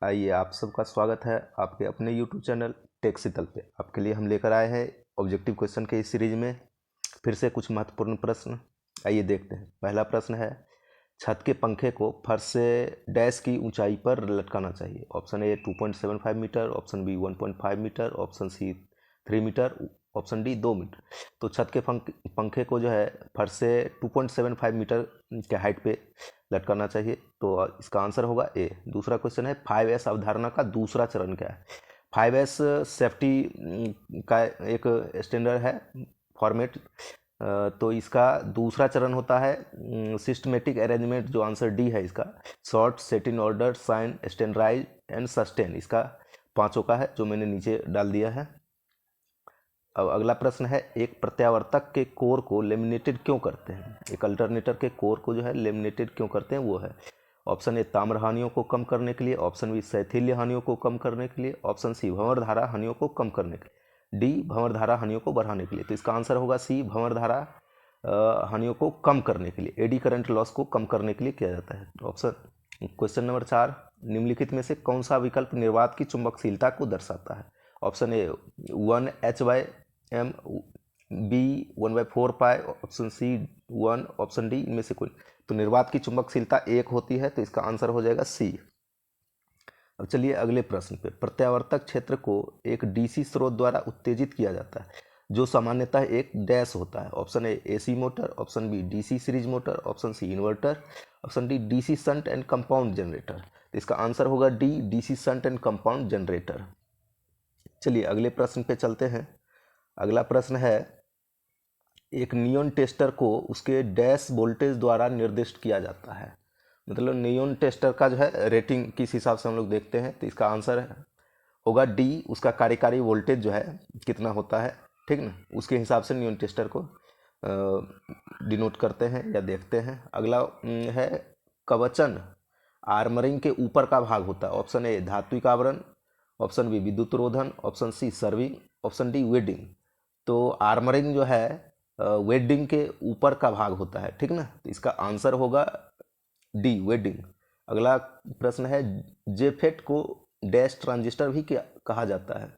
आइए, आप सबका स्वागत है आपके अपने YouTube चैनल टेक शीतल पे। आपके लिए हम लेकर आए हैं ऑब्जेक्टिव क्वेश्चन के इस सीरीज में फिर से कुछ महत्वपूर्ण प्रश्न। आइए देखते हैं। पहला प्रश्न है, छत के पंखे को फर्श से डैश की ऊंचाई पर लटकाना चाहिए। Option A 2.75 metre, option B 1.5 metre, option C 3 metre, option D 2 metre. तो छत के पंखे को जो है फर्श से 2.75 मीटर के हाइट पे लटकाना चाहिए। तो इसका आंसर होगा ए। दूसरा क्वेश्चन है, 5S अवधारणा का दूसरा चरण क्या है। 5S सेफ्टी का एक स्टैंडर्ड है फॉर्मेट। तो इसका दूसरा चरण होता है सिस्टमेटिक अरेंजमेंट, जो आंसर डी है इसका। Sort, set in order, shine, standardise and sustain, इसका पांचों का है जो मैंने नीचे डाल दिया है। अब अगला प्रश्न है, एक प्रत्यावर्तक के कोर को लेमिनेटेड क्यों करते हैं। एक अल्टरनेटर के कोर को जो है लेमिनेटेड क्यों करते हैं वो है। ऑप्शन ए ताम्र हानियों को कम करने के लिए, ऑप्शन बी शैथिल्य हानियों को कम करने के लिए, ऑप्शन सी भंवर धारा हानियों को कम करने के लिए, डी भंवर धारा हानियों को बढ़ाने के लिए। तो इसका आंसर होगा सी, भंवर धारा हानियों को कम करने के लिए, एडी करंट लॉस को कम करने के लिए किया जाता है। ऑप्शन क्वेश्चन नंबर 4, निम्नलिखित में से कौन सा विकल्प निर्वात की चुंबकशीलता को दर्शाता है। Option A 1H/m, B 1/4 pi, option C 1, option D इनमें से कोई। तो निर्वात की चुंबकशीलता 1 होती है, तो इसका आंसर हो जाएगा सी। अब चलिए अगले प्रश्न पे। प्रत्यावर्तक क्षेत्र को एक डीसी स्रोत द्वारा उत्तेजित किया जाता है जो सामान्यतः एक डैश होता है। Option A AC motor, option B DC series motor, option C inverter, option D DC shunt and compound generator. तो इसका आंसर होगा D, DC shunt and compound generator. चलिए अगले प्रश्न पे चलते हैं। अगला प्रश्न है, एक नियॉन टेस्टर को उसके डैश वोल्टेज द्वारा निर्दिष्ट किया जाता है। मतलब नियॉन टेस्टर का जो है रेटिंग किस हिसाब से हम लोग देखते हैं। तो इसका आंसर होगा डी, उसका कार्यकारी वोल्टेज जो है कितना होता है, ठीक ना, उसके हिसाब से नियॉन टेस्टर को डिनोट करते हैं या देखते हैं। अगला है, कवचन आर्मरिंग के ऊपर का भाग होता है। ऑप्शन ए धात्विक आवरण, ऑप्शन बी विद्युत रोधन, option C serving, option D wedding. तो आर्मरिंग जो है वेडिंग के ऊपर का भाग होता है, ठीक ना। तो इसका आंसर होगा डी, वेडिंग। अगला प्रश्न है, जेफेट को डैश ट्रांजिस्टर भी क्या कहा जाता है।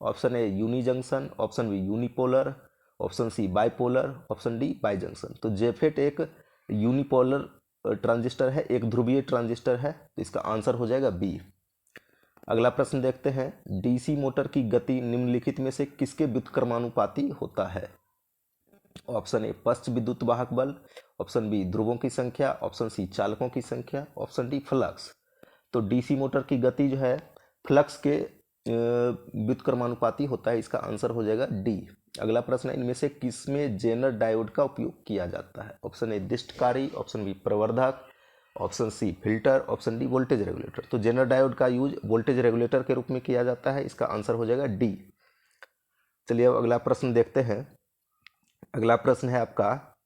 Option A unijunction, option B unipolar, option C bipolar, option D bi junction. तो जेफेट एक यूनिपोलर ट्रांजिस्टर है, एक ध्रुवीय ट्रांजिस्टर है, तो इसका आंसर हो जाएगा बी। अगला प्रश्न देखते हैं, डीसी मोटर की गति निम्नलिखित में से किसके व्युत्क्रमानुपाती होता है। ऑप्शन ए पश्च विद्युत वाहक बल, ऑप्शन बी ध्रुवों की संख्या, ऑप्शन सी चालकों की संख्या, ऑप्शन डी फ्लक्स। तो डीसी मोटर की गति जो है फ्लक्स के व्युत्क्रमानुपाती होता है, इसका आंसर हो जाएगा डी। अगला प्रश्न है, इनमें से किसमें जेनर डायोड का उपयोग किया जाता है। ऑप्शन ए दिष्टकारी, ऑप्शन बी प्रवर्धक, option C filter, option D voltage regulator. तो जेनर डायोड का यूज वोल्टेज रेगुलेटर के रूप में किया जाता है, इसका आंसर हो जाएगा डी। चलिए अब अगला प्रश्न देखते हैं। अगला प्रश्न है आपका,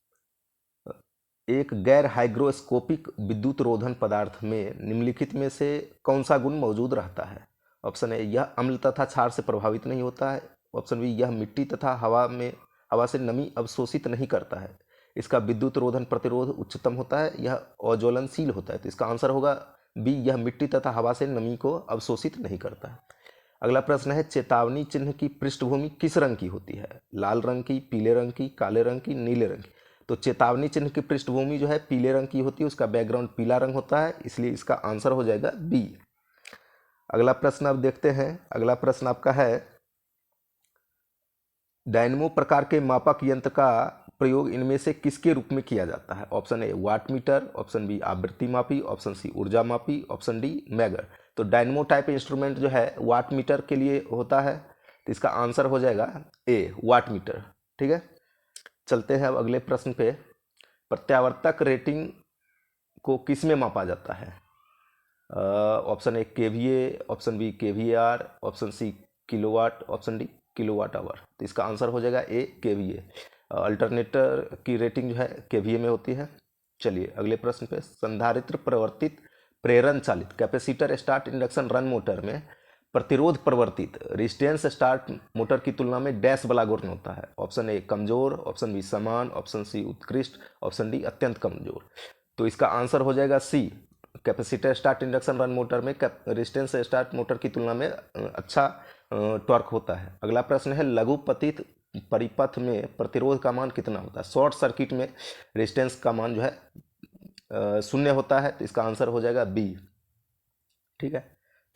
एक गैर हाइग्रोस्कोपिक विद्युत रोधन पदार्थ में निम्नलिखित में से कौन सा गुण मौजूद रहता है। ऑप्शन ए यह अम्ल तथा क्षार से प्रभावित नहीं होता है, ऑप्शन बी यह मिट्टी तथा हवा से नमी अवशोषित नहीं करता है, इसका विद्युत रोधन प्रतिरोध उच्चतम होता है, यह अज्वलनशील होता है। तो इसका आंसर होगा बी, यह मिट्टी तथा हवा से नमी को अवशोषित नहीं करता है। अगला प्रश्न है, चेतावनी चिन्ह की पृष्ठभूमि किस रंग की होती है। लाल रंग की, पीले रंग की, काले रंग की, नीले रंग की। तो चेतावनी चिन्ह की पृष्ठभूमि जो है पीले रंग की होती है, उसका बैकग्राउंड पीला रंग होता है, इसलिए इसका आंसर हो जाएगा बी। अगला प्रश्न आप देखते हैं। अगला प्रश्न आपका है, डायनमो प्रकार के मापक यंत्र का प्रयोग इनमें से किसके रूप में किया जाता है। Option A wattmeter, option B आवृत्ति मापी, ऑप्शन सी ऊर्जा मापी, ऑप्शन डी मैगर। तो डायनमो टाइप इंस्ट्रूमेंट जो है वाट मीटर के लिए होता है, तो इसका आंसर हो जाएगा ए, वाट मीटर। ठीक है, चलते हैं अब अगले प्रश्न पे। प्रत्यावर्तक रेटिंग को किस में मापा जाता है। Option A KVA, option B KVAR, option C kilowatt, option D kilowatt hour. तो इसका आंसर हो जाएगा ए, केवीए। अल्टरनेटर की रेटिंग जो है केवीए में होती है। चलिए अगले प्रश्न पे, संधारित्र प्रवर्तित प्रेरण चालित capacitor start induction run motor में प्रतिरोध प्रवर्तित रेजिस्टेंस स्टार्ट मोटर की तुलना में डैश वाला गुण होता है। ऑप्शन ए कमजोर, ऑप्शन बी समान, ऑप्शन सी उत्कृष्ट, ऑप्शन डी अत्यंत कमजोर। तो इसका आंसर हो जाएगा C, capacitor start induction run motor में रेजिस्टेंस स्टार्ट मोटर की तुलना में अच्छा टॉर्क होता है। अगला प्रश्न है लघु पतित परिपथ में प्रतिरोध का मान कितना होता है। शॉर्ट सर्किट में रेजिस्टेंस का मान जो है 0 होता है, तो इसका आंसर हो जाएगा बी। ठीक है,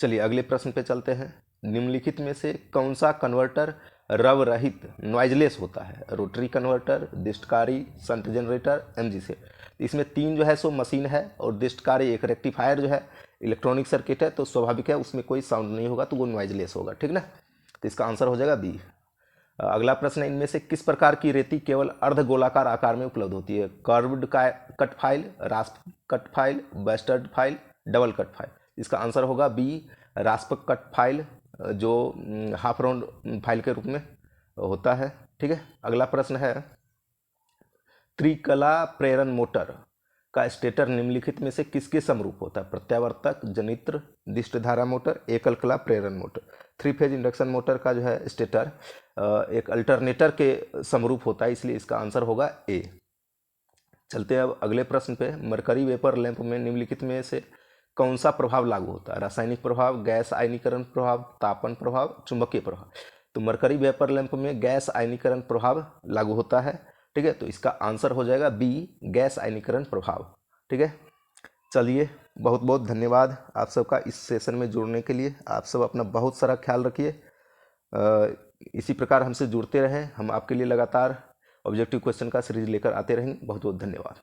चलिए अगले प्रश्न पे चलते हैं। निम्नलिखित में से कौन सा कन्वर्टर रव रहित नॉइजलेस होता है। रोटरी कन्वर्टर, दिष्टकारी, शंट जनरेटर, एमजी सेट। इसमें 3 जो है सो मशीन है और दिष्टकारी एक रेक्टिफायर जो है इलेक्ट्रॉनिक सर्किट है, तो स्वाभाविक है उसमें कोई साउंड नहीं होगा, तो वो नॉइजलेस होगा। ठीक ना, तो इसका आंसर हो जाएगा बी। अगला प्रश्न है इनमें से किस प्रकार की रेती केवल अर्ध गोलाकार आकार में उपलब्ध होती है। Curved cut file, रास्प cut file, bustard file, double cut file. इसका आंसर होगा बी, रास्प कट फाइल, जो हाफ राउंड फाइल के रूप में होता है। ठीक है, अगला प्रश्न है त्रिकला प्रेरण मोटर का स्टेटर निम्नलिखित में से किसके समरूप होता है। प्रत्यावर्तक, जनित्र, दिष्ट धारा मोटर, एकल कला प्रेरण मोटर। 3 फेज इंडक्शन मोटर का जो है स्टेटर एक अल्टरनेटर के समरूप होता है, इसलिए इसका आंसर होगा ए। चलते हैं अब अगले प्रश्न पे। मरकरी वेपर लैंप में निम्नलिखित में से कौन सा प्रभाव लागू होता है। रासायनिक प्रभाव, गैस आयनीकरण प्रभाव, तापन प्रभाव, चुंबकीय प्रभाव। तो मरकरी वेपर लैंप में गैस आयनीकरण प्रभाव लागू होता है। ठीक है, तो इसका आंसर हो जाएगा बी, गैस आयनीकरण प्रभाव। ठीक है, चलिए बहुत बहुत धन्यवाद आप सबका इस सेशन में जुड़ने के लिए। आप सब अपना बहुत सारा ख्याल रखिए, इसी प्रकार हमसे जुड़ते रहें। हम आपके लिए लगातार ऑब्जेक्टिव क्वेश्चन का सीरीज लेकर आते रहेंगे। बहुत बहुत धन्यवाद।